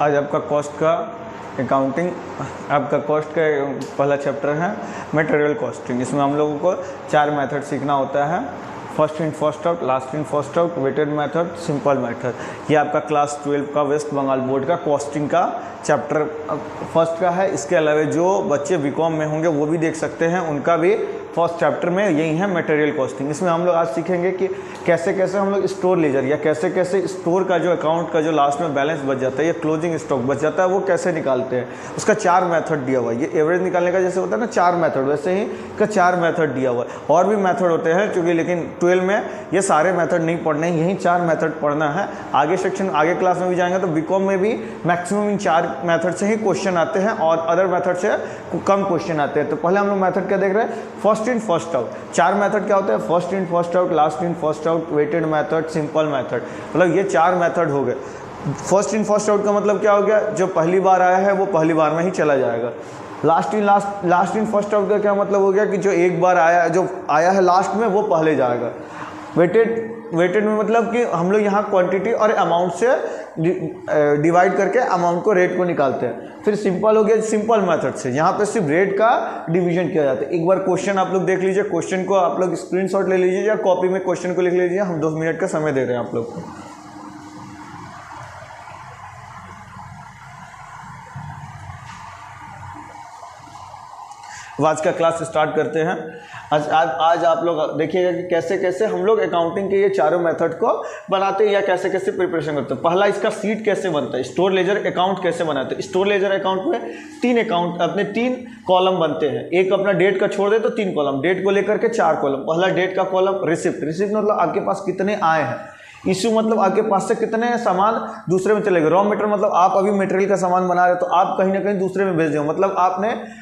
आज आपका कॉस्ट का अकाउंटिंग, आपका कॉस्ट का पहला चैप्टर है मटेरियल कॉस्टिंग। इसमें हम लोगों को 4 मेथड सीखना होता है, first in first out, last in first out, weighted method, simple method. ये आपका क्लास 12 का वेस्ट बंगाल बोर्ड का कॉस्टिंग का चैप्टर फर्स्ट का है। इसके अलावा जो बच्चे बीकॉम में होंगे वो भी देख सकते हैं, उनका भी फर्स्ट चैप्टर में यही है मटेरियल कॉस्टिंग। इसमें हम लोग आज सीखेंगे कि कैसे कैसे हम लोग स्टोर लेजर या कैसे कैसे स्टोर का जो अकाउंट का जो लास्ट में बैलेंस बच जाता है या क्लोजिंग स्टॉक बच जाता है वो कैसे निकालते हैं। उसका 4 मेथड दिया हुआ है। ये एवरेज निकालने का जैसे होता है ना 4 मेथड, वैसे ही का 4 मेथड दिया हुआ है। और भी मेथड होते हैं क्योंकि लेकिन 12 में ये सारे मेथड नहीं पढ़ने हैं, यही 4 मेथड पढ़ना है। आगे सेक्शन आगे क्लास में भी जाएंगे तो बीकॉम में भी मैक्सिमम इन 4 मेथड से ही क्वेश्चन आते हैं और अदर मेथड से कम क्वेश्चन आते हैं। तो पहले हम लोग मेथड क्या देख रहे हैं, first in first out. 4 method क्या होता है, first in first out, last in first out, weighted method, simple method. मतलब ये 4 मेथड हो गए। फर्स्ट इन फर्स्ट आउट का मतलब क्या हो गया, जो पहली बार आया है वो पहली बार में ही चला जाएगा। लास्ट इन फर्स्ट आउट का क्या मतलब हो गया कि जो एक बार आया है लास्ट में वो पहले जाएगा। वेटेड में मतलब कि हम लोग यहाँ क्वांटिटी और अमाउंट से डिवाइड करके अमाउंट को रेट को निकालते हैं। फिर सिंपल हो गया सिंपल मेथड से, यहाँ पे सिर्फ रेट का डिवीजन किया जाता है। एक बार क्वेश्चन आप लोग देख लीजिए, क्वेश्चन को आप लोग स्क्रीनशॉट ले लीजिए या कॉपी में क्वेश्चन को लिख लीजिए। हम 2 मिनट का समय दे रहे हैं आप लोग को। आज का क्लास स्टार्ट करते हैं। आज आप लोग देखिएगा कि कैसे कैसे हम लोग अकाउंटिंग के ये चारों मेथड को बनाते हैं या कैसे कैसे प्रिपरेशन करते हैं। पहला इसका सीट कैसे बनता है, स्टोर लेजर अकाउंट कैसे बनाते हैं। स्टोर लेजर अकाउंट में 3 कॉलम बनते हैं। एक अपना डेट का छोड़ दे तो 3 कॉलम, डेट को लेकर के 4 कॉलम। पहला डेट का कॉलम रिसिप्ट मतलब आपके पास कितने आए हैं। इशू मतलब आपके पास से कितने सामान दूसरे में चले गए। रॉ मटेरियल मतलब आप अभी मटेरियल का सामान बना रहे हो तो आप कहीं ना कहीं दूसरे में भेज दो, मतलब आपने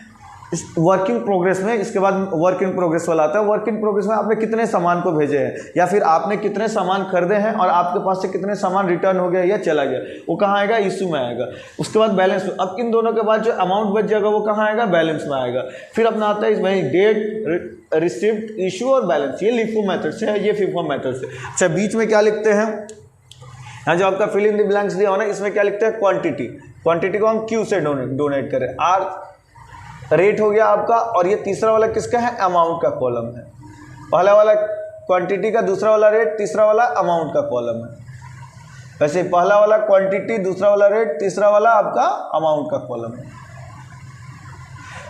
वर्किंग प्रोग्रेस में, इसके बाद वर्क इन प्रोग्रेस वाला आता है। वर्क इन प्रोग्रेस में आपने कितने सामान को भेजे हैं या फिर आपने कितने सामान खरीदे हैं और आपके पास से कितने सामान रिटर्न हो गया या चला गया, वो कहाँ आएगा, इशू में आएगा। उसके बाद बैलेंस में, अब इन दोनों के बाद जो अमाउंट बच जाएगा वो कहाँ आएगा, बैलेंस में आएगा। फिर अपना आता है इसमें डेट, रिसिप्ट, इशू और बैलेंस। ये लिफो मेथड से है, ये फीफो मेथड से। अच्छा, बीच में क्या लिखते हैं, यहाँ जो आपका फिल इन द ब्लैंक्स दिया हो ना, इसमें क्या लिखते हैं, क्वांटिटी। क्वांटिटी को हम क्यू से डोनेट करें। आर रेट हो गया आपका, और ये तीसरा वाला किसका है, अमाउंट का कॉलम है। पहला वाला क्वांटिटी का, दूसरा वाला रेट, तीसरा वाला अमाउंट का कॉलम है। वैसे पहला वाला क्वांटिटी, दूसरा वाला रेट, तीसरा वाला आपका अमाउंट का कॉलम है।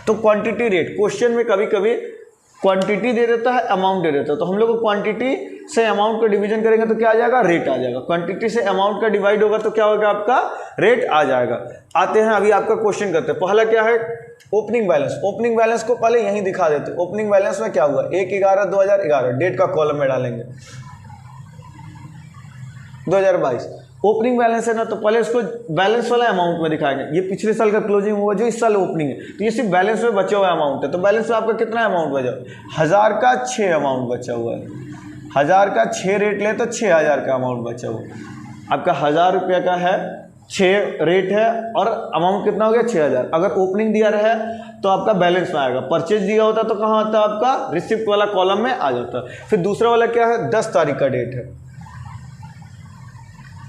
तो क्वांटिटी रेट, क्वेश्चन में कभी कभी क्वांटिटी दे देता है, अमाउंट दे देता है, तो हम लोग क्वांटिटी से अमाउंट को डिवीजन करेंगे तो क्या आ जाएगा, रेट आ जाएगा। क्वांटिटी से अमाउंट का डिवाइड होगा तो क्या होगा, आपका रेट आ जाएगा। आते हैं अभी आपका क्वेश्चन करते हैं। पहला क्या है, ओपनिंग बैलेंस। ओपनिंग बैलेंस को पहले यहीं दिखा देते। ओपनिंग बैलेंस में क्या हुआ, 1/11/2011 डेट का कॉलम में डालेंगे, 2022 ओपनिंग बैलेंस है ना, तो पहले इसको बैलेंस वाला अमाउंट में दिखाएंगे। ये पिछले साल का क्लोजिंग हुआ, जो इस साल ओपनिंग है, तो ये सिर्फ बैलेंस में बचा हुआ अमाउंट है। तो बैलेंस में आपका कितना अमाउंट बचा, 1000 का 6 अमाउंट बचा हुआ है। 1000 का 6 रेट ले तो 6000 का अमाउंट बचा हुआ। आपका 1000 रुपये का है, 6 रेट है और अमाउंट कितना हो गया, 6000। अगर ओपनिंग दिया रहे तो आपका बैलेंस में आएगा। परचेज दिया होता तो कहाँ आता, आपका रिसिप्ट वाला कॉलम में आ जाता। फिर दूसरा वाला क्या है, 10 तारीख का डेट है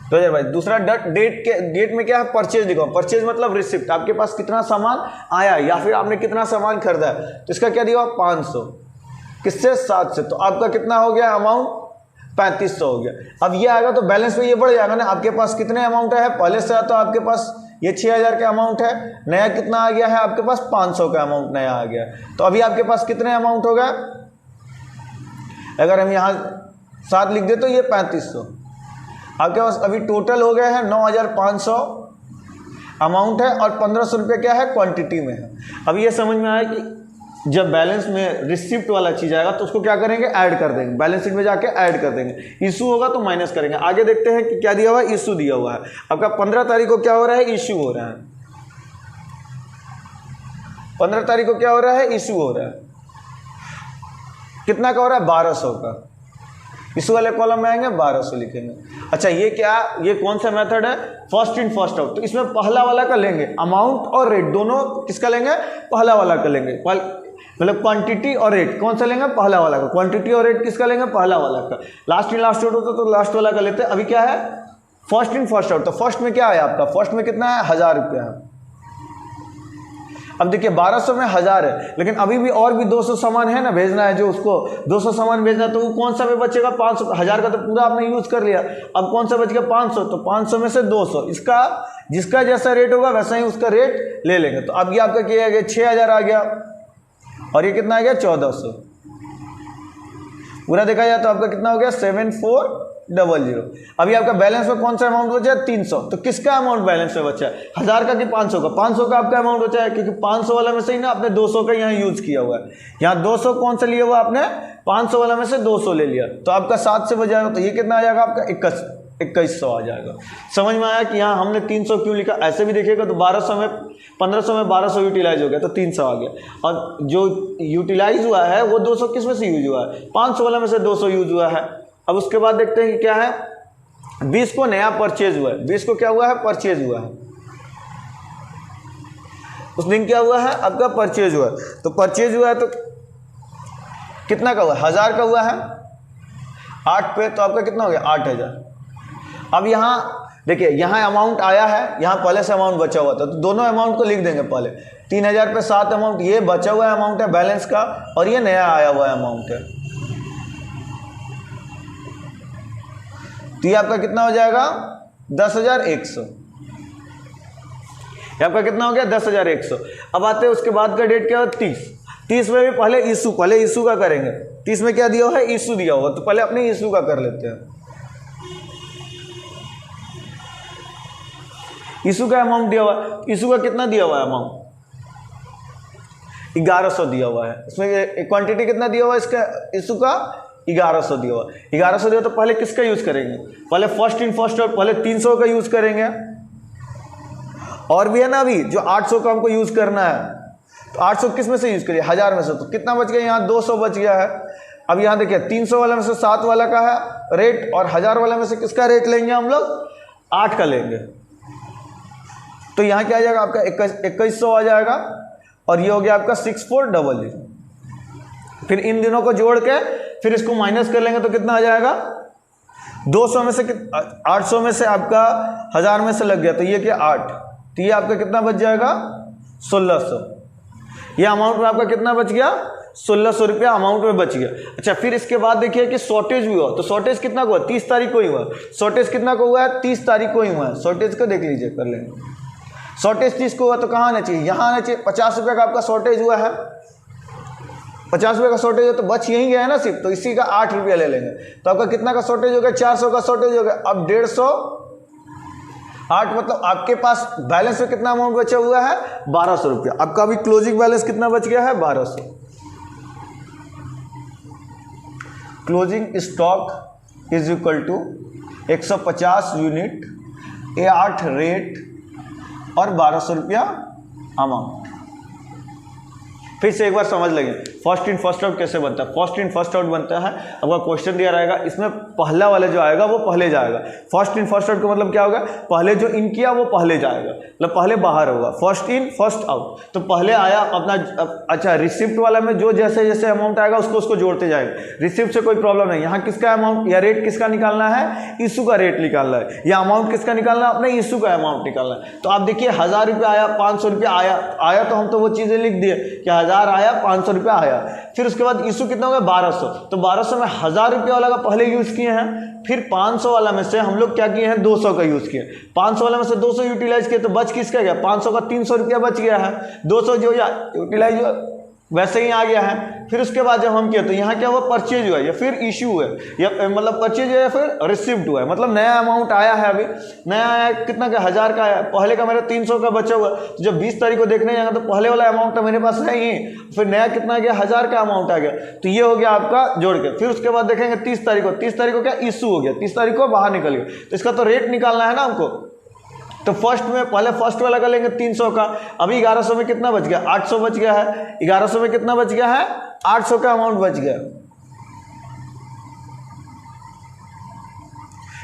2022। दूसरा डेट में क्या है, परचेज लिखो। परचेज मतलब रिसिप्ट, आपके पास कितना सामान आया या फिर आपने कितना सामान खरीदा है, तो इसका क्या दिया, 500, किससे, 7 से। तो आपका कितना हो गया अमाउंट, 3500 हो गया। अब ये आएगा तो बैलेंस में ये बढ़ जाएगा ना। आपके पास कितने अमाउंट है, पहले से तो आपके पास ये 6000 का अमाउंट है, नया कितना आ गया है, आपके पास 500 का अमाउंट नया आ गया। तो अभी आपके पास कितने अमाउंट हो गए, अगर हम यहाँ 7 लिख दे तो ये 3500। आपके पास अभी टोटल हो गए हैं 9500 अमाउंट है और 1500 रुपये क्या है, क्वांटिटी में है। अब ये समझ में आया कि जब बैलेंस में रिसिप्ट वाला चीज़ आएगा तो उसको क्या करेंगे, ऐड कर देंगे, बैलेंस शीट में जाके ऐड कर देंगे। इशू होगा तो माइनस करेंगे। आगे देखते हैं कि क्या दिया हुआ है, इशू दिया हुआ है। आपका 15 तारीख को क्या हो रहा है, इशू हो रहा है। 15 तारीख को क्या हो रहा है, इशू हो रहा है। कितना का हो रहा है, 1200 का। इशू वाले कॉलम में आएंगे, 1200 लिखेंगे। अच्छा, ये क्या, ये कौन सा मेथड है, फर्स्ट इन फर्स्ट आउट। तो इसमें पहला वाला का लेंगे, अमाउंट और रेट दोनों किसका लेंगे, पहला वाला का लेंगे। मतलब क्वांटिटी और रेट कौन सा लेंगे, पहला वाला का। क्वांटिटी और रेट किसका लेंगे, पहला वाला का। लास्ट इन लास्ट आउट होता तो लास्ट वाला का लेते। अभी क्या है, फर्स्ट इन फर्स्ट आउट, तो फर्स्ट में क्या है आपका, फर्स्ट में कितना है 1000 रुपया है। अब देखिए 1200 में 1000 है, लेकिन अभी भी और भी 200 सामान है ना भेजना है, जो उसको 200 सामान भेजना है, तो वो कौन सा में बचेगा 500, 1000 का तो पूरा आपने यूज कर लिया, अब कौन सा बच गया 500, तो 500 में से 200, इसका जिसका जैसा रेट होगा वैसा ही उसका रेट ले लेंगे। तो अब ये आपका क्या आ गया 6000 आ गया, और ये कितना आ गया 1400, पूरा देखा जाए तो आपका कितना हो गया 7400। अभी आपका बैलेंस में कौन सा अमाउंट बचा है 300, तो किसका अमाउंट बैलेंस में बचा है 1000 का कि 500 का, 500 का आपका अमाउंट बचा है, क्योंकि 500 वाला में से ही ना आपने 200 का यहाँ यूज किया हुआ है, यहाँ 200 कौन सा लिया हुआ आपने 500 वाला में से 200 ले लिया, तो आपका 7 से बजाएगा, तो ये कितना आ जाएगा आपका 2100 आ जाएगा। समझ में आया कि यहाँ हमने 300 क्यों लिखा, ऐसे भी देखिएगा तो 1200 में 1500 में 1200 यूटिलाइज हो गया तो 300 आ गया, और जो यूटिलाइज हुआ है वो 200 किस में से यूज हुआ है 500 वाला में से 200 यूज हुआ है। अब उसके बाद देखते हैं कि क्या है 20 को नया परचेज हुआ है, 20 को क्या हुआ है परचेज हुआ है, उस दिन क्या हुआ है आपका परचेज हुआ है, तो परचेज हुआ है तो कितना का हुआ 1000 का हुआ है 8 पे, तो आपका कितना हो गया 8000। अब यहाँ देखिए यहाँ अमाउंट आया है, यहाँ पहले से अमाउंट बचा हुआ था, तो दोनों अमाउंट को लिख देंगे पहले 3000 पे 7 अमाउंट, ये बचा हुआ अमाउंट है बैलेंस का, और ये नया आया हुआ अमाउंट है, तो ये आपका कितना हो जाएगा 10100, ये आपका कितना हो गया 10100। अब आते हैं उसके बाद का डेट क्या हो 30 में भी पहले इशू का करेंगे, 30 में क्या दिया हुआ है इशू दिया हुआ, तो पहले अपने इशू का कर लेते हैं। इशू का अमाउंट दिया हुआ है, इशू का कितना दिया हुआ है अमाउंट 1100 दिया हुआ है, इसमें क्वांटिटी कितना दिया हुआ है इसका इशू का 1100 दिया हुआ, 1100 दिया, तो पहले किसका यूज करेंगे, पहले फर्स्ट इन फर्स्ट आउट, पहले 300 का यूज करेंगे, और भी है ना अभी जो 800 का हमको यूज करना है, तो 800 किस में से यूज करिए 1000 में से, तो कितना बच गया यहाँ 200 बच गया है। अब यहाँ देखिए 300 वाला में से 7 वाला का है रेट, और 1000 वाला में से किसका रेट लेंगे हम लोग 8 का लेंगे, तो यहाँ क्या आ जाएगा आपका 2100 आ जाएगा, और ये हो गया आपका 6400। फिर इन दिनों को जोड़ के फिर इसको माइनस कर लेंगे तो कितना आ जाएगा 200 में से 800 में से आपका 1000 में से लग गया, तो ये क्या 8, तो ये आपका कितना बच जाएगा 1600, ये अमाउंट में आपका कितना बच गया 1600 रुपया अमाउंट में बच गया। अच्छा फिर इसके बाद देखिए कि शॉर्टेज भी हुआ, तो शॉर्टेज कितना को हुआ 30 तारीख को ही हुआ, शॉर्टेज कितना को हुआ है 30 तारीख को ही हुआ है, शॉर्टेज को देख लीजिए कर लेंगे, शॉर्टेज 30 को हुआ तो कहाँ आना चाहिए यहाँ आना चाहिए, 50 रुपये का आपका शॉर्टेज हुआ है, 50 रुपये का शॉर्टेज है तो बच यहीं गया है ना सिर्फ, तो इसी का 8 रुपया ले लेंगे, तो आपका कितना का शॉर्टेज हो गया 400 का शॉर्टेज हो गया। अब 150 मतलब आपके पास बैलेंस में कितना अमाउंट बचा हुआ है 1200 रुपया, आपका अभी क्लोजिंग बैलेंस कितना बच गया है 1200। Closing stock is equal to 150 unit A8 rate और 1200 रुपया अमाउंट। फिर से एक बार समझ लेंगे फर्स्ट इन फर्स्ट आउट कैसे बनता है। फर्स्ट इन फर्स्ट आउट बनता है, आपका क्वेश्चन दिया रहेगा, इसमें पहला वाला जो आएगा वो पहले जाएगा। फर्स्ट इन फर्स्ट आउट का मतलब क्या होगा, पहले जो इन किया वो पहले जाएगा, मतलब पहले बाहर होगा। फर्स्ट इन फर्स्ट आउट, तो पहले आया अपना, अच्छा रिसिप्ट वाला में जो जैसे जैसे अमाउंट आएगा उसको जोड़ते जाएंगे। रिसिप्ट से कोई प्रॉब्लम नहीं, यहाँ किसका अमाउंट या रेट किसका निकालना है, इशू का रेट निकालना है, या अमाउंट किसका निकालना है, अपने इशू का अमाउंट निकालना है। तो आप देखिए 1000 रुपया आया, 500 रुपया आया तो हम तो वो चीज़ें लिख दिए कि 1000 आया, 500 रुपया आया। फिर उसके बाद इशू कितना होगा 1200, तो 1200 में 1000 रुपया वाला का पहले यूज किए हैं, फिर 500 वाला में से हम लोग क्या किए हैं 200 का यूज किए। 500 वाला में से 200 यूटिलाइज किए तो बच किसका गया, 500 का 300 रुपया बच गया है, 200 जो यूटिलाइज वैसे ही आ गया है। फिर उसके बाद जब हम किए तो यहाँ क्या हुआ, परचेज हुआ या फिर इशू हुआ, या मतलब परचेज हुआ या फिर रिसिप्ट हुआ है, मतलब नया अमाउंट आया है। अभी नया आया कितना का, 1000 का आया, पहले का मेरा 300 का बचा हुआ। तो जब 20 तारीख को देखने जाएंगे तो पहले वाला अमाउंट तो मेरे पास है ही, फिर नया कितना गया 1000 का अमाउंट आ गया। तो ये हो गया आपका जोड़ के। फिर उसके बाद देखेंगे 30 तारीख को, 30 तारीख को क्या इशू हो गया, 30 तारीख को बाहर निकल गया, तो इसका तो रेट निकालना है ना हमको। तो फर्स्ट में पहले फर्स्ट वाला का लेंगे 300 का, अभी 1100 में कितना बच गया, 800 बच गया है। 1100 में कितना बच गया है, 800 का अमाउंट बच गया।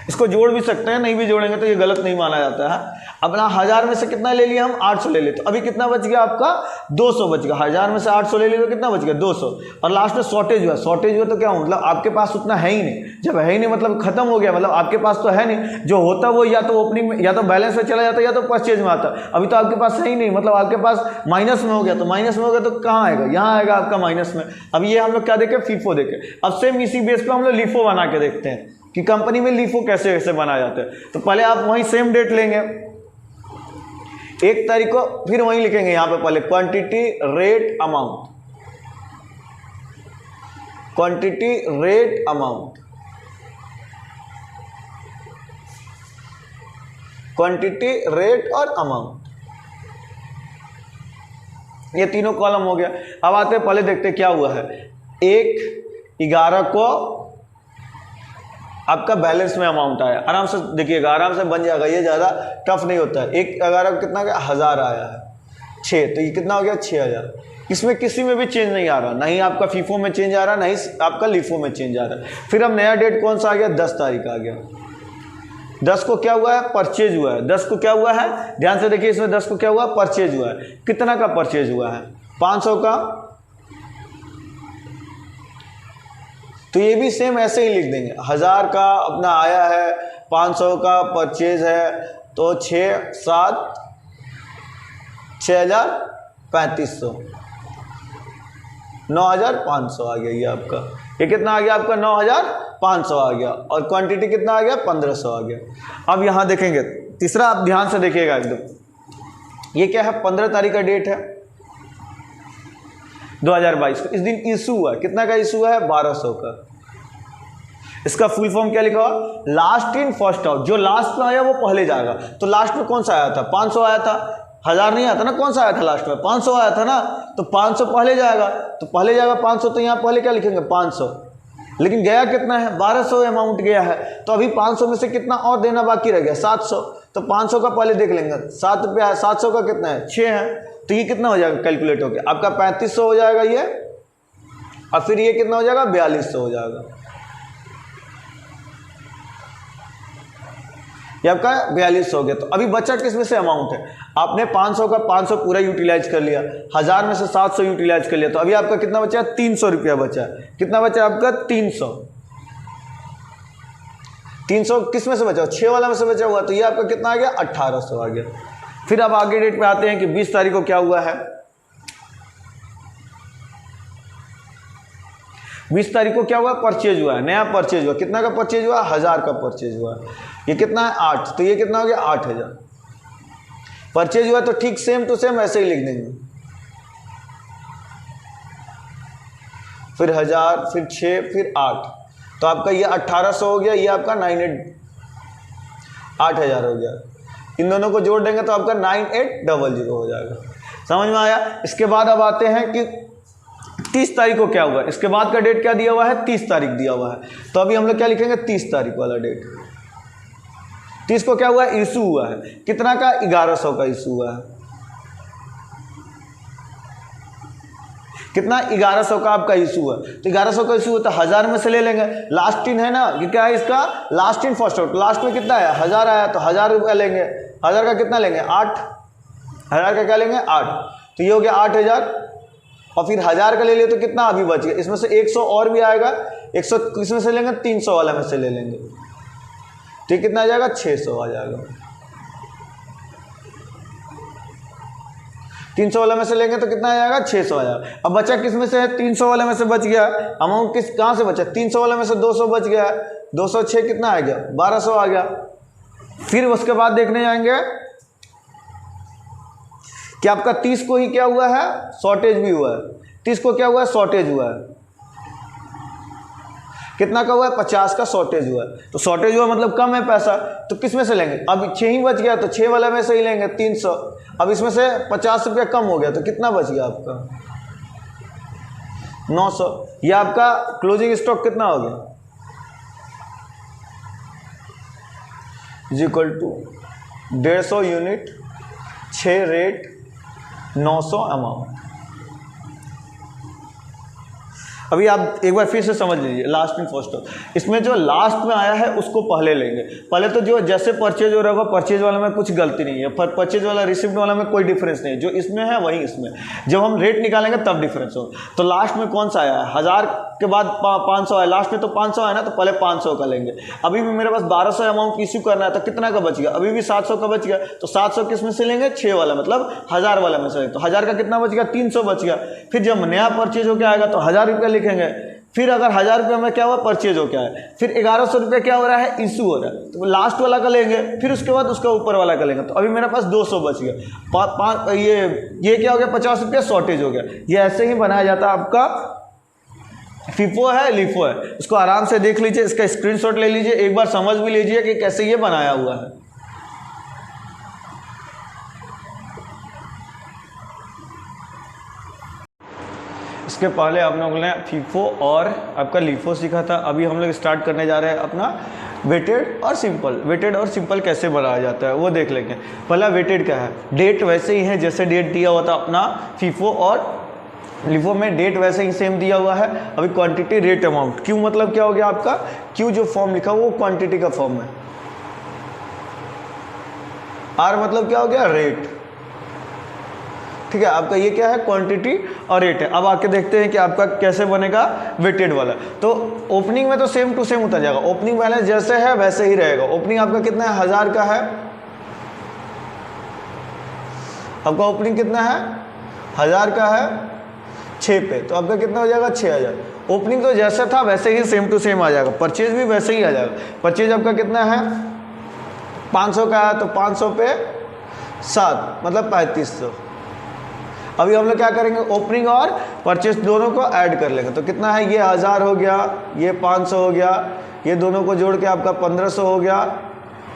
इसको जोड़ भी सकते हैं, नहीं भी जोड़ेंगे तो ये गलत नहीं माना जाता है। अपना 1000 में से कितना ले लिया हम, 800 ले लिए, तो अभी कितना बच गया आपका 200 बच गया। 1000 में से 800 ले लिए तो कितना बच गया 200। और लास्ट में शॉर्टेज हुआ, शॉर्टेज हुआ तो क्या हुआ, मतलब आपके पास उतना है ही नहीं। जब है ही नहीं मतलब खत्म हो गया, मतलब आपके पास तो है नहीं, जो होता वो या तो ओपनिंग में या तो बैलेंस में चला जाता या तो परचेज में आता। अभी तो आपके पास है ही नहीं, मतलब आपके पास माइनस में हो गया, तो माइनस में हो गया तो कहाँ आएगा, यहाँ आएगा आपका माइनस में। अब ये हम लोग क्या देखें, फीफो देखें। अब सेम इसी बेस पर हम लोग लीफो बना के देखते हैं कि कंपनी में लीफो कैसे कैसे बनाया जाता है। तो पहले आप वही सेम डेट लेंगे 1 तारीख को, फिर वहीं लिखेंगे यहाँ पे पहले quantity rate amount, quantity rate amount, quantity rate और अमाउंट, ये तीनों कॉलम हो गया। अब आते हैं पहले देखते हैं क्या हुआ है। 1/11 को आपका बैलेंस में अमाउंट आया, आराम से देखिएगा, आराम से बन जाएगा, ये ज़्यादा टफ नहीं होता है। 1/11 को कितना गया, 1000 आया है, 6, तो ये कितना हो गया 6000। इसमें किसी में भी चेंज नहीं आ रहा, नहीं आपका फीफो में चेंज आ रहा, नहीं आपका लीफो में चेंज आ रहा है। फिर अब नया डेट कौन सा आ गया, 10 तारीख आ गया। 10 को क्या हुआ है, परचेज हुआ है। 10 को क्या हुआ है, ध्यान से देखिए, इसमें 10 को क्या हुआ, परचेज हुआ है। कितना का परचेज हुआ है, 500 का। तो ये भी सेम ऐसे ही लिख देंगे, 1000 का अपना आया है, 500 का परचेज है, तो 6 7 6000 3500 9500 आ गया। ये आपका, ये कितना आ गया आपका 9500 आ गया, और क्वांटिटी कितना आ गया 1500 आ गया। अब यहाँ देखेंगे तीसरा, आप ध्यान से देखिएगा एकदम, ये क्या है, 15 तारीख का डेट है 2022 को। इस दिन इशू हुआ, कितना का इशू है, 1200 का। इसका फुल फॉर्म क्या लिखा हुआ, लास्ट इन फर्स्ट आउट। जो लास्ट में आया वो पहले जाएगा। तो लास्ट में कौन सा आया था, 500 आया था, 1000 नहीं आता ना, कौन सा आया था लास्ट में, 500 आया था ना, तो 500 पहले जाएगा, तो पहले जाएगा 500, तो यहाँ पहले क्या लिखेंगे 500। लेकिन गया कितना है, 1200 अमाउंट गया है, तो अभी 500 में से कितना और देना बाकी रह गया, 700। तो 500 का पहले देख लेंगे, 7 रुपया, 700 का कितना है, 6 है, तो ये कितना हो जाएगा कैलकुलेट होकर, आपका 3500 हो जाएगा ये, और फिर ये कितना हो जाएगा 4200 हो जाएगा। ये आपका 4200 हो गया। तो अभी बचा किस में से अमाउंट है, आपने 500 का 500 पूरा यूटिलाइज कर लिया, 1000 में से 700 यूटिलाइज कर लिया, तो अभी आपका कितना बचा, 300 रुपया बचा। कितना बचा आपका 300। 300 किस में से बचा, 6 वाला में से बचा हुआ, तो ये आपका कितना आ गया 1800 आ गया। फिर अब आगे डेट पे आते हैं कि 20 तारीख को क्या हुआ है। 20 तारीख को क्या हुआ, परचेज हुआ है, नया परचेज हुआ। कितना का परचेज हुआ, 1000 का परचेज हुआ। ये कितना है 8, तो ये कितना हो गया 8000 परचेज हुआ। तो ठीक सेम टू सेम ऐसे ही लिख देंगे, फिर 1000, फिर 6, फिर 8, तो आपका ये 1800 हो गया, ये आपका 8000 हो गया। इन दोनों को जोड़ देंगे तो आपका 9800 हो जाएगा। समझ में आया। इसके बाद अब आते हैं कि 30 तारीख को क्या हुआ, इसके बाद का डेट क्या दिया हुआ है, 30 तारीख दिया हुआ है। तो अभी हम लोग क्या लिखेंगे, 30 तारीख वाला डेट। 30 को क्या हुआ है, इशू हुआ है, कितना का 1100 का इशू हुआ है। कितना 1100 का आपका इशू हुआ, तो 1100 का इशू होता है, 1000 में से ले लेंगे, लास्ट इन है ना, कि क्या है इसका last in first out. Last में कितना है 1000 आया, तो 1000 रुपया लेंगे, 1000 का कितना लेंगे 8, 1000 का क्या लेंगे 8, तो ये हो गया 8000। और फिर 1000 का ले लिए तो कितना अभी बच गया, इसमें से 100 और भी आएगा, 100 किसमें से लेंगे 300 वाला में से ले लेंगे, तो कितना आ जाएगा 600 आ जाएगा। 300 वाला में से लेंगे तो कितना आ जाएगा 600 आ जाएगा। अब बचा किस में से है, 300 वाले में से बच गया अमाउंट, किस कहाँ से बचा, 300 वाले में से 200 बच गया, 206 कितना आ गया 1200 आ गया। फिर उसके बाद देखने जाएंगे कि आपका 30 को ही क्या हुआ है, शॉर्टेज भी हुआ है। 30 को क्या हुआ है, शॉर्टेज हुआ है। कितना का हुआ है, 50 का शॉर्टेज हुआ है। तो शॉर्टेज हुआ मतलब कम है पैसा, तो किस में से लेंगे, अब 6 ही बच गया, तो 6 वाला में से ही लेंगे 300। अब इसमें से 50 रुपया कम हो गया, तो कितना बच गया आपका 900। ये आपका क्लोजिंग स्टॉक कितना हो गया, equal to 150 unit, 6 rate, 900 amount. अभी आप एक बार फिर से समझ लीजिए, लास्ट इन फर्स्ट हो, इसमें जो लास्ट में आया है उसको पहले लेंगे। पहले तो जो जैसे परचेज हो रहा होगा, परचेज वाला में कुछ गलती नहीं है, पर परचेज वाला रिसिप्ट वाला में कोई डिफरेंस नहीं है, जो इसमें है वही इसमें। जब हम रेट निकालेंगे तब डिफरेंस हो। तो लास्ट में कौन सा आया है, 1000 के बाद 500 आया, लास्ट में तो 500 आया ना, तो पहले 500 का लेंगे। अभी भी मेरे पास 1200 अमाउंट इश्यू करना है, तो कितना का बच गया, अभी भी 700 का बच गया। तो 700 किस में से लेंगे, 6 वाला, मतलब 1000 वाला में से। तो 1000 का कितना बच गया, 300 बच गया। फिर जब नया परचेज हो गया आएगा तो 1000 रुपया लिखेंगे। फिर अगर 1000 रुपये में क्या हुआ, परचेज हो क्या है, फिर 1100 रुपये क्या हो रहा है, इशू हो रहा है, तो लास्ट वाला का लेंगे, फिर उसके बाद उसका ऊपर वाला का लेंगे। तो अभी मेरे पास 200 बच गया। ये क्या हो गया, 50 रुपया शॉर्टेज हो गया। ये ऐसे ही बनाया जाता है आपका। फीफो है, लीफो है, इसको आराम से देख लीजिए, इसका स्क्रीनशॉट ले लीजिए, एक बार समझ भी लीजिए कि कैसे ये बनाया हुआ है। इसके पहले आप लोगों ने फीफो और आपका लीफो सीखा था। अभी हम लोग स्टार्ट करने जा रहे हैं अपना वेटेड और सिंपल। वेटेड और सिंपल कैसे बनाया जाता है वो देख लेंगे। पहला वेटेड क्या है, डेट वैसे ही है जैसे डेट दिया हुआ था अपना फीफो और लिफो में, डेट वैसे ही सेम दिया हुआ है। अभी क्वांटिटी, रेट, अमाउंट। क्यू मतलब क्या हो गया आपका, क्यू जो फॉर्म लिखा वो क्वांटिटी का फॉर्म है। आर मतलब क्या हो गया, रेट। ठीक है, आपका ये क्या है, क्वांटिटी और रेट है। अब आके देखते हैं कि आपका कैसे बनेगा वेटेड वाला। तो ओपनिंग में तो सेम टू सेम उतर जाएगा, ओपनिंग बैलेंस जैसे है वैसे ही रहेगा। ओपनिंग आपका कितना है, 1000 का है। आपका ओपनिंग कितना है, 1000 का है, 6 पे, तो आपका कितना हो जाएगा, 6000। ओपनिंग तो जैसा था वैसे ही सेम टू सेम आ जाएगा। परचेज भी वैसे ही आ जाएगा। परचेज आपका कितना है, 500 का है, तो 500 पे 7 मतलब 3500। अभी हम लोग क्या करेंगे, ओपनिंग और परचेज दोनों को ऐड कर लेंगे। तो कितना है, ये 1000 हो गया, ये 500 हो गया, ये दोनों को जोड़ के आपका 1500 हो गया।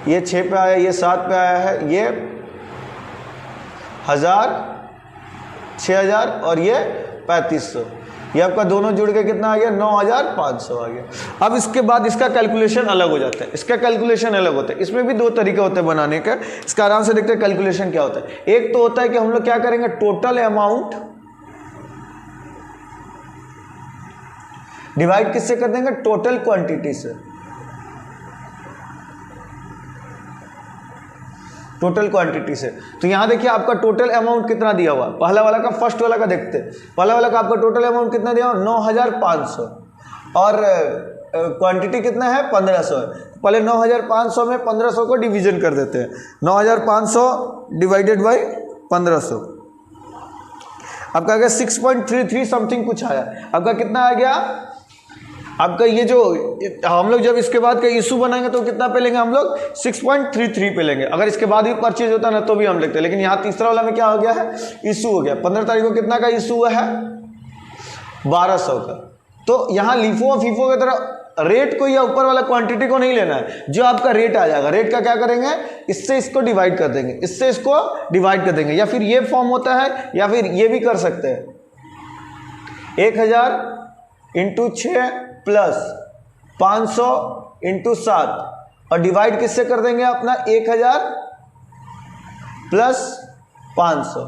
ये 6 पे आया, ये 7 पे आया है, ये 1000, 6000 और ये 3500। ये आपका दोनों जुड़ के कितना आ गया, 9500 आ गया। अब इसके बाद इसका कैलकुलेशन अलग हो जाता है। इसका कैलकुलेशन अलग होता है। इसमें भी 2 तरीके होते हैं बनाने का। इसका आराम से देखते हैं कैलकुलेशन क्या होता है। एक तो होता है कि हम लोग क्या करेंगे, टोटल अमाउंट डिवाइड किससे कर देंगे, टोटल क्वांटिटी से। टोटल क्वांटिटी से। तो यहां देखिए आपका टोटल अमाउंट कितना दिया हुआ है। पहला वाला का, फर्स्ट वाला का देखते हैं। पहला वाला का आपका टोटल अमाउंट कितना दिया हुआ, 9500 और क्वांटिटी कितना है, 1500 है। पहले 9500 में 1500 को डिवीजन कर देते हैं। 9500 डिवाइडेड बाई 1500 आपका आ गया 6.33 समथिंग कुछ आया। आपका कितना आ गया, आपका ये जो हम लोग जब इसके बाद का इशू बनाएंगे तो कितना पे लेंगे हम लोग, 6.33 पे लेंगे। अगर इसके बाद भी परचेज होता ना तो भी हम लेते हैं। लेकिन यहाँ तीसरा वाला में क्या हो गया है, इशू हो गया। 15 तारीख को कितना का इशू हुआ है, 1200 का। तो यहाँ लीफो और फीफो की तरह रेट को या ऊपर वाला क्वांटिटी को नहीं लेना है। जो आपका रेट आ जाएगा, रेट का क्या करेंगे, इससे इसको डिवाइड कर देंगे, इससे इसको डिवाइड कर देंगे। या फिर ये फॉर्म होता है, या फिर ये भी कर सकते हैं, 1000 इंटू 6 प्लस 500 इंटू 7 और डिवाइड किससे कर देंगे अपना, 1000 प्लस 500।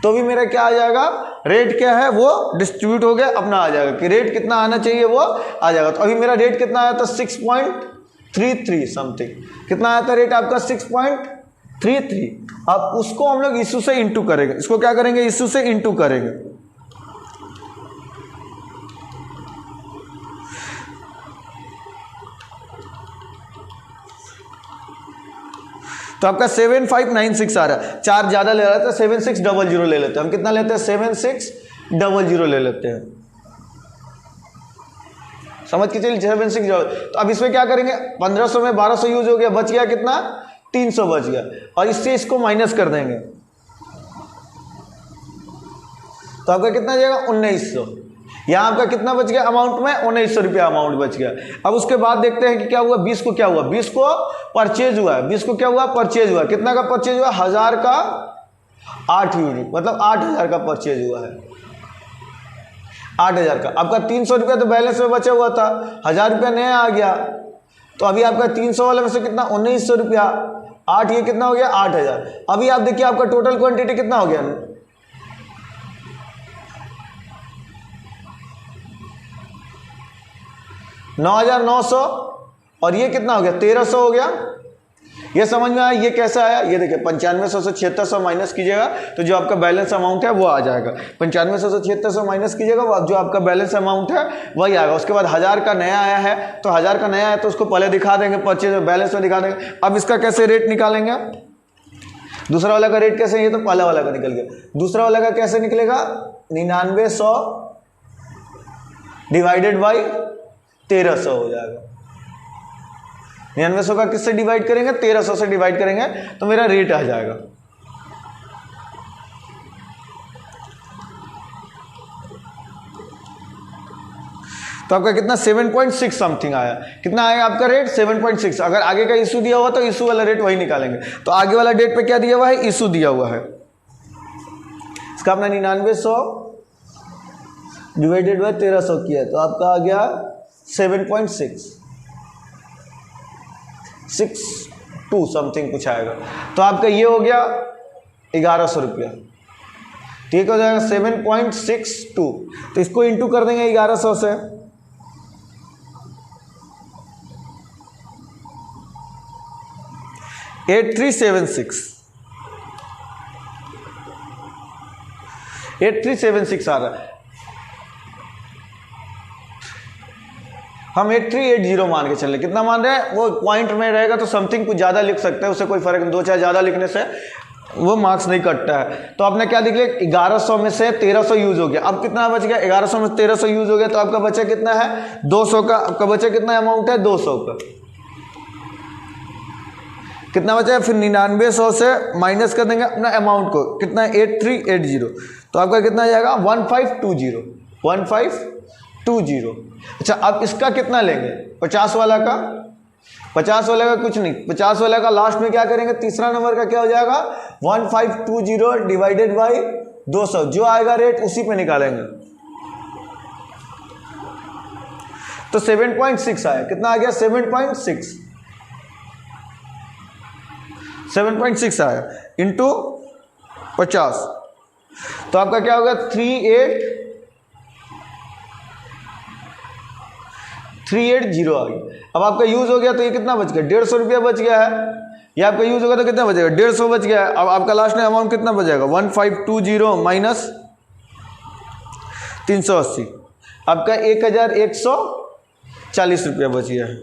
तो भी मेरा क्या आ जाएगा, रेट क्या है वो डिस्ट्रीब्यूट हो गया, अपना आ जाएगा कि रेट कितना आना चाहिए वो आ जाएगा। तो अभी मेरा रेट कितना आया था, 6.33 समथिंग। कितना आया था रेट आपका, 6.33। अब उसको हम लोग इशू से इंटू करेंगे। इसको क्या करेंगे, इशू से इंटू करेंगे। तो आपका 7596 आ रहा है। 4 ज्यादा ले रहा था, 7600 ले लेते हैं। हम कितना लेते हैं, 7600 ले लेते हैं। समझ के चलिए, 7600। तो अब इसमें क्या करेंगे, 1500 में 1200 यूज हो गया, बच गया कितना, 300 बच गया। और इससे इसको माइनस कर देंगे तो आपका कितना जाएगा, 1900। यहाँ आपका कितना बच गया अमाउंट में, 1900 रुपया अमाउंट बच गया। अब उसके बाद देखते हैं कि क्या हुआ, 20 को क्या हुआ, 20 को परचेज हुआ है। 20 को क्या हुआ, परचेज हुआ। कितना का परचेज हुआ, 1000 का 8 यूनिट, मतलब 8000 का परचेज हुआ है। 8000 का। आपका 300 रुपया तो बैलेंस में बचा हुआ था, 1000 रुपया नया आ गया। तो अभी आपका 300 वाले में से कितना, 1900 रुपया, 8 ये कितना हो गया, 8000। अभी आप देखिए आपका टोटल क्वांटिटी कितना हो गया, 9,900 और ये कितना हो गया 1,300 हो गया। ये समझ में आया ये कैसे आया? ये देखिए 9500 से 7600 माइनस कीजिएगा तो जो आपका बैलेंस अमाउंट है वो आ जाएगा। 9500 से 7600 माइनस कीजिएगा जो आपका बैलेंस अमाउंट है वही आएगा। उसके बाद 1000 का नया आया है तो 1000 का नया है तो उसको पहले दिखा देंगे, परचेज बैलेंस में दिखा देंगे। अब इसका कैसे रेट निकालेंगे? दूसरा वाला का रेट कैसे? ये तो पहला वाला का निकल गया। दूसरा वाला का कैसे निकलेगा? 9900 डिवाइडेड बाई 1300 हो जाएगा। 9900 का किससे डिवाइड करेंगे? 1300 से डिवाइड करेंगे तो मेरा रेट आ जाएगा। तो आपका कितना 7.6 समथिंग आया। कितना आएगा आपका रेट? 7.6। अगर आगे का इशू दिया हुआ तो इशू वाला रेट वही निकालेंगे। तो आगे वाला डेट पे क्या दिया हुआ है? इशू दिया हुआ है। इसका अपना 9900 डिवाइडेड बाय 1300 किया है तो आपका आ गया 7.62 समथिंग कुछ आएगा। तो आपका ये हो गया 1100 रुपया। ठीक हो जाएगा 7.62। तो इसको इंटू कर देंगे 1100 से। $8376 आ रहा है। हम 8380 मान के चले। कितना मान रहे हैं? वो पॉइंट में रहेगा तो समथिंग कुछ ज़्यादा लिख सकते हैं, उससे कोई फर्क नहीं। 2 चार ज़्यादा लिखने से वो मार्क्स नहीं कटता है। तो आपने क्या लिख लिया? 1100 में से 1300 यूज हो गया। अब कितना बच गया? 1100 में 1300 यूज हो गया तो आपका बचा कितना है? 200 का। आपका बचा कितना अमाउंट है? 200 का। कितना बचा है? फिर 9900 से माइनस कर देंगे अपना अमाउंट को। कितना है? 8380। तो आपका कितना आ जाएगा? 1520। अच्छा अब इसका कितना लेंगे? 50 वाला का। 50 वाले का कुछ नहीं, 50 वाले का लास्ट में क्या करेंगे? तीसरा नंबर का क्या हो जाएगा? 1520 डिवाइडेड बाई 200। जो आएगा रेट उसी पे निकालेंगे। तो 7.6 आया। कितना आ गया? 7.6 आया इंटू 50। तो आपका क्या होगा? 3880 आ गया। अब आपका यूज हो गया तो ये कितना बच गया? 150 रुपया बच गया है। ये आपका यूज होगा तो कितना बचेगा? 150 बच गया है। अब आपका लास्ट में अमाउंट कितना बचेगा? 1520 माइनस 380। आपका 1140 रुपया बच गया है।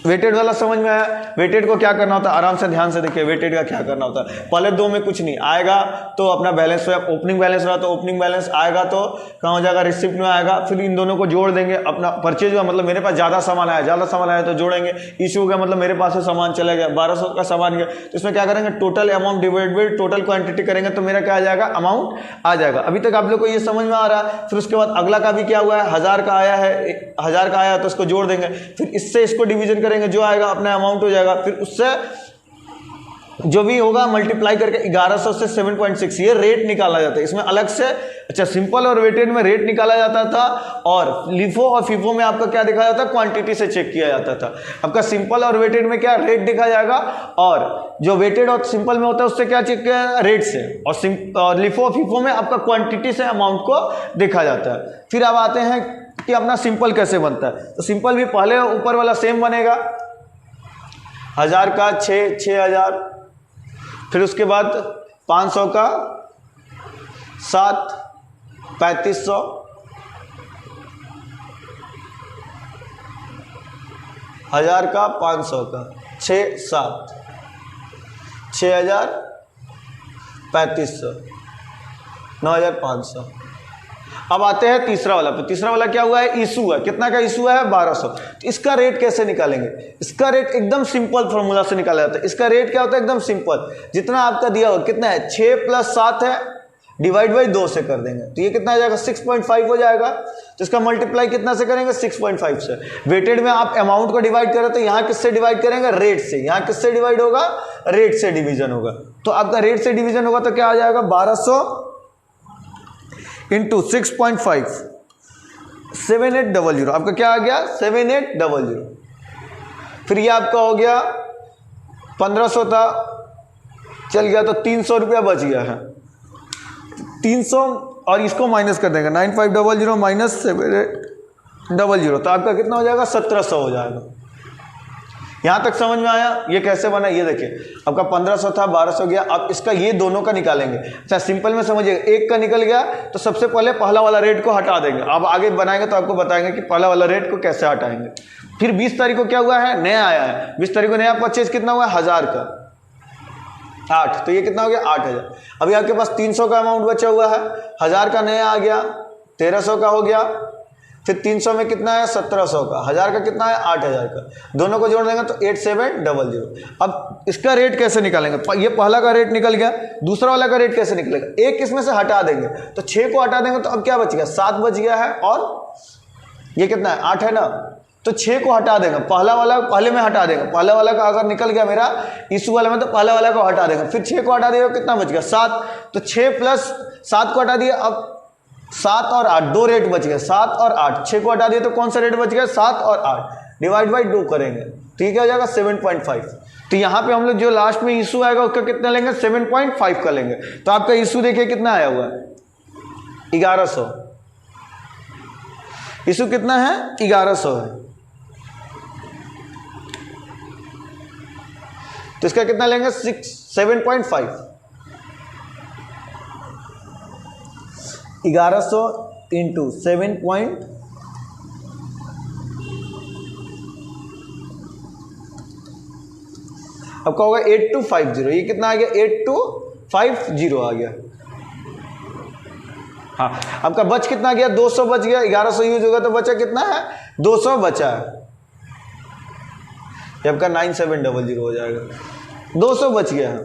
वेटेड वाला समझ में आया? वेटेड को क्या करना होता है? आराम से ध्यान से देखिए वेटेड का क्या करना होता है। पहले दो में कुछ नहीं आएगा तो अपना बैलेंस हो, ओपनिंग बैलेंस रहा तो ओपनिंग बैलेंस आएगा तो कहाँ हो जाएगा? रिसिप्ट में आएगा। फिर इन दोनों को जोड़ देंगे। अपना परचेज हुआ मतलब मेरे पास ज़्यादा सामान आया तो जोड़ेंगे। इशू हो गया मतलब मेरे पास से सामान चला गया, 1200 का सामान गया तो इसमें क्या करेंगे? Total amount divide by total quantity करेंगे तो मेरा क्या आ जाएगा? अमाउंट आ जाएगा। अभी तक आप लोग को ये समझ में आ रहा है। फिर उसके बाद अगला का भी क्या हुआ है? 1000 का आया है, 1000 का आया तो इसको जोड़ देंगे। फिर इससे इसको डिवीजन करेंगे, जो आएगा अपना अमाउंट हो जाएगा। फिर उससे जो भी होगा मल्टीप्लाई करके 1100 से 7.6 ये रेट निकाला जाता है इसमें अलग से। अच्छा सिंपल और वेटेड में रेट निकाला जाता था और लिफो और फीफो में आपका क्या देखा जाता? क्वांटिटी से चेक किया जाता था। आपका सिंपल और वेटेड में क्या रेट देखा जाएगा और जो वेटेड और सिंपल में होता है उससे क्या चेक किया? रेट से। और लिफो और फीफो में आपका क्वांटिटी से अमाउंट को देखा जाता है। फिर अब आते हैं कि अपना सिंपल कैसे बनता है। तो सिंपल भी पहले ऊपर वाला सेम बनेगा, 1000 का 6000, फिर उसके बाद 500 का 7, 3500, 1000 का 500 का 6, 7, 6000, 3500, 9500। अब आते हैं तीसरा वाला पे। तीसरा वाला क्या हुआ है? इशू है। कितना का इशू है? 1200। तो इसका रेट कैसे निकालेंगे? इसका रेट एकदम सिंपल फॉर्मूला से निकाला जाता है। इसका रेट क्या होता है? एकदम सिंपल। जितना आपका दिया होगा कितना है? 6 + 7 है, डिवाइड बाई 2 से कर देंगे तो ये कितना आ जाएगा? 6.5 हो जाएगा। तो इसका मल्टीप्लाई कितना से करेंगे? 6.5 से। वेटेड में आप अमाउंट को डिवाइड करें तो यहाँ किससे डिवाइड करेंगे? रेट से। यहाँ किससे डिवाइड होगा? रेट से डिवीजन होगा। तो आपका रेट से डिवीजन होगा तो क्या आ जाएगा? 1200 इंटू 6.5, 7800। आपका क्या आ गया? 7800। फिर ये आपका हो गया 1500 था, चल गया तो 300 रुपया बच गया है। 300 और इसको माइनस कर देंगे 9500 माइनस 7800 00, तो आपका कितना हो जाएगा 1700 हो जाएगा। यहाँ तक समझ में आया ये कैसे बना? ये देखिए आपका 1500 था 1200 गया। अब इसका ये दोनों का निकालेंगे। अच्छा सिंपल में समझिए, एक का निकल गया तो सबसे पहले पहला वाला रेट को हटा देंगे। अब आगे बनाएंगे तो आपको बताएंगे कि पहला वाला रेट को कैसे हटाएंगे। फिर 20 तारीख को क्या हुआ है? नया आया है। 20 तारीख को नया परचेज कितना हुआ है? 1000 का 8, तो ये कितना हो गया? 8000। अभी आपके पास 300 का अमाउंट बचा हुआ है, 1000 का नया आ गया, 1300 का हो गया, फिर 300 में कितना है? 1700 का, 1000 का कितना है? 8000 का। दोनों को जोड़ देंगे तो 8700। अब इसका रेट कैसे निकालेंगे? ये पहला का रेट निकल गया, दूसरा वाला का रेट कैसे निकलेगा? एक इसमें से हटा देंगे तो 6 को हटा देंगे तो अब क्या बच गया? 7 बच गया है, और ये कितना है? 8 है ना, तो 6 को हटा देंगे। पहला वाला पहले में हटा देंगे, पहला वाला का अगर निकल गया मेरा इस वाले में तो पहला वाला को हटा देंगे, फिर 6 को हटा देगा, कितना बच गया? 7। तो 6 प्लस 7 को हटा दिया, अब 7 और 8 दो रेट बच गए, 7 और 8। 6 को हटा दिया तो कौन सा रेट बच गया? 7 और 8 डिवाइड बाई 2 करेंगे तो ये क्या हो जाएगा? 7.5। तो यहाँ पे हम लोग जो लास्ट में इशू आएगा उसका कितना लेंगे? 7.5 का लेंगे। तो आपका इशू देखिए कितना आया हुआ है? 1100। इशू कितना है? 1100 है। तो इसका कितना लेंगे? 7.5। 1100 इंटू 7 आपका होगा 8250। ये कितना आ गया? 8250 आ गया। हाँ, आपका बच कितना गया? 200 बच गया। 1100 यूज होगा तो बचा कितना है? 200 बचा है। ये आपका 9700 हो जाएगा। 200 बच गया है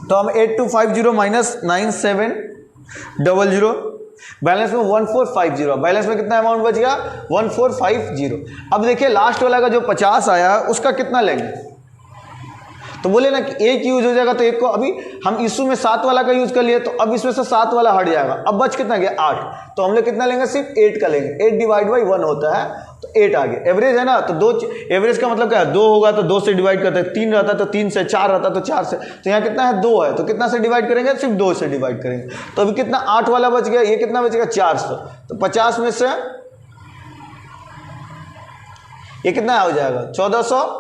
तो हम 8250 माइनस 9700, बैलेंस में 1450। बैलेंस में कितना अमाउंट बच गया? 1450। अब देखिए लास्ट वाला का जो 50 आया उसका कितना लेंगे? तो बोले ना कि एक यूज हो जाएगा तो एक को, अभी हम इशू में 7 वाला का यूज कर लिए तो अब इसमें से 7 वाला हट जाएगा। अब बच कितना गया? 8। तो हम लोग कितना लेंगे? सिर्फ 8 का लेंगे। 8 डिवाइड बाई 1 होता है तो 8 आ गया। एवरेज है ना, तो 2 एवरेज का मतलब क्या है? 2 होगा तो 2 से डिवाइड करते हैं, 3 रहता तो 3 से, 4 रहता तो 4 से। तो यहाँ कितना है? 2 है, तो कितना से डिवाइड करेंगे? सिर्फ 2 से डिवाइड करेंगे। तो अभी कितना? 8 वाला बच गया। ये कितना बचेगा? 400। तो 50 में से ये कितना हो जाएगा? 1400,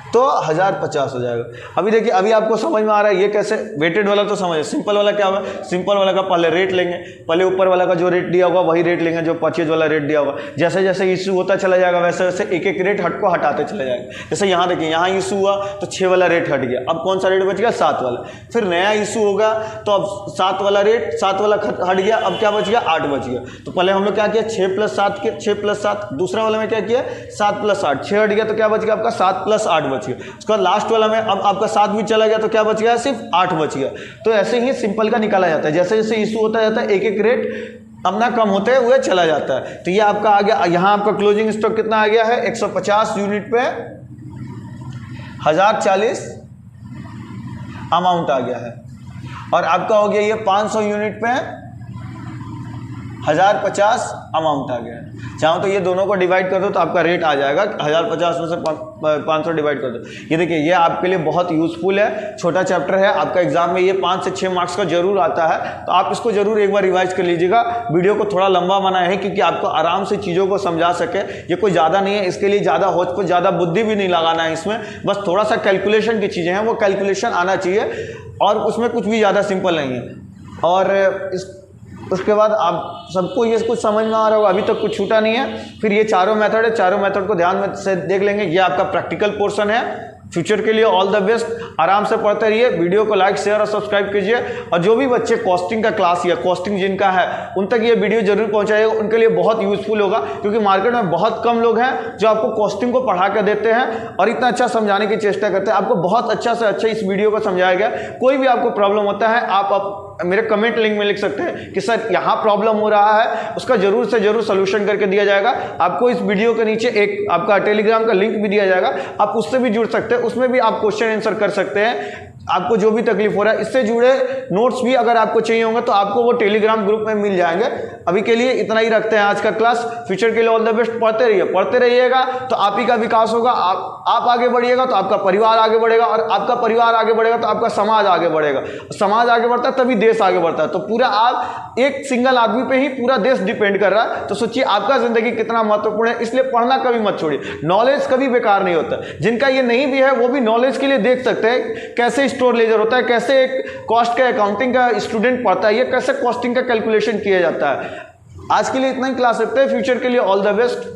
तो 1050 हो जाएगा। अभी देखिए, अभी आपको समझ में आ रहा है ये कैसे? वेटेड वाला तो समझ, सिंपल वाला क्या होगा? सिंपल वाला का पहले रेट लेंगे, पहले ऊपर वाला का जो रेट दिया होगा वही रेट लेंगे जो परचेज वाला रेट दिया होगा। जैसे जैसे इशू होता चला जाएगा वैसे वैसे एक एक रेट को हटाते चले जाएगा। जैसे यहाँ देखिए, यहाँ इशू हुआ तो 6 वाला रेट हट गया। अब कौन सा रेट बच गया? 7 वाला। फिर नया इशू होगा तो अब 7 वाला रेट, 7 वाला हट गया, अब क्या बच गया? 8 बच गया। तो पहले हम लोग क्या किया? 6 प्लस 7 के, 6 प्लस 7। दूसरा वाला में क्या किया? 7 प्लस 8। 6 हट गया तो क्या बच गया? आपका 7 प्लस 8 बच गया। उसके बाद लास्ट वाला में अब आपका 7 भी चला गया तो क्या बच गया? सिर्फ 8 बच गया। तो ऐसे ही सिंपल का निकाला जाता है। जैसे जैसे इशू होता जाता है एक एक रेट अपना कम होते हुए चला जाता है। तो ये आपका आ गया। यहाँ आपका क्लोजिंग स्टॉक कितना आ गया है? 150 यूनिट पे 1040 अमाउंट आ गया है। और आपका हो गया ये 500 यूनिट पे 1050 अमाउंट आ गया है। चाहो तो ये दोनों को डिवाइड कर दो तो आपका रेट आ जाएगा। 1050 में से 500 डिवाइड कर दो। ये देखिए, ये आपके लिए बहुत यूजफुल है। छोटा चैप्टर है, आपका एग्जाम में ये 5 से 6 मार्क्स का जरूर आता है। तो आप इसको जरूर एक बार रिवाइज कर लीजिएगा। वीडियो को थोड़ा लंबा बनाया है क्योंकि आपको आराम से चीज़ों को समझा सके। ये कोई ज़्यादा नहीं है, इसके लिए ज़्यादा होच पर ज़्यादा बुद्धि भी नहीं लगाना है इसमें। बस थोड़ा सा कैलकुलेशन की चीज़ें हैं, वो कैलकुलेशन आना चाहिए और उसमें कुछ भी ज़्यादा सिंपल नहीं है। और उसके बाद आप सबको ये कुछ समझ में आ रहा होगा, अभी तक कुछ छूटा नहीं है। फिर ये चारों मेथड है, चारों मेथड को ध्यान में से देख लेंगे। ये आपका प्रैक्टिकल पोर्शन है। फ्यूचर के लिए ऑल द बेस्ट। आराम से पढ़ते रहिए। वीडियो को लाइक, शेयर और सब्सक्राइब कीजिए। और जो भी बच्चे कॉस्टिंग का क्लास या कॉस्टिंग जिनका है उन तक ये वीडियो जरूर पहुंचाइएगा। उनके लिए बहुत यूजफुल होगा क्योंकि मार्केट में बहुत कम लोग हैं जो आपको कॉस्टिंग को पढ़ा कर देते हैं और इतना अच्छा समझाने की चेष्टा करते हैं। आपको बहुत अच्छा से अच्छा इस वीडियो को समझाया गया। कोई भी आपको प्रॉब्लम होता है आप मेरे कमेंट लिंक में लिख सकते हैं कि सर यहाँ प्रॉब्लम हो रहा है, उसका जरूर से जरूर सोल्यूशन करके दिया जाएगा। आपको इस वीडियो के नीचे एक आपका टेलीग्राम का लिंक भी दिया जाएगा, आप उससे भी जुड़ सकते हैं। उसमें भी आप क्वेश्चन आंसर कर सकते हैं। आपको जो भी तकलीफ हो रहा है, इससे जुड़े नोट्स भी अगर आपको चाहिए होंगे तो आपको वो टेलीग्राम ग्रुप में मिल जाएंगे। अभी के लिए इतना ही रखते हैं आज का क्लास। फ्यूचर के लिए ऑल द बेस्ट। पढ़ते रहिएगा तो आप ही का विकास होगा। आप आगे बढ़िएगा तो आपका परिवार आगे बढ़ेगा, और आपका परिवार आगे बढ़ेगा तो आपका समाज आगे बढ़ेगा। समाज आगे बढ़ता है तभी देश आगे बढ़ता है। तो पूरा आप एक सिंगल आदमी पे ही पूरा देश डिपेंड कर रहा है। तो सोचिए आपका जिंदगी कितना महत्वपूर्ण है, इसलिए पढ़ना कभी मत छोड़िए। नॉलेज कभी बेकार नहीं होता। जिनका ये नहीं भी है वो भी नॉलेज के लिए देख सकते हैं कैसे स्टोर लेजर होता है, कैसे एक कॉस्ट का अकाउंटिंग का स्टूडेंट पढ़ता है, ये कैसे कॉस्टिंग का कैलकुलेशन किया जाता है। आज के लिए इतना ही क्लास रखते हैं। फ्यूचर के लिए ऑल द बेस्ट।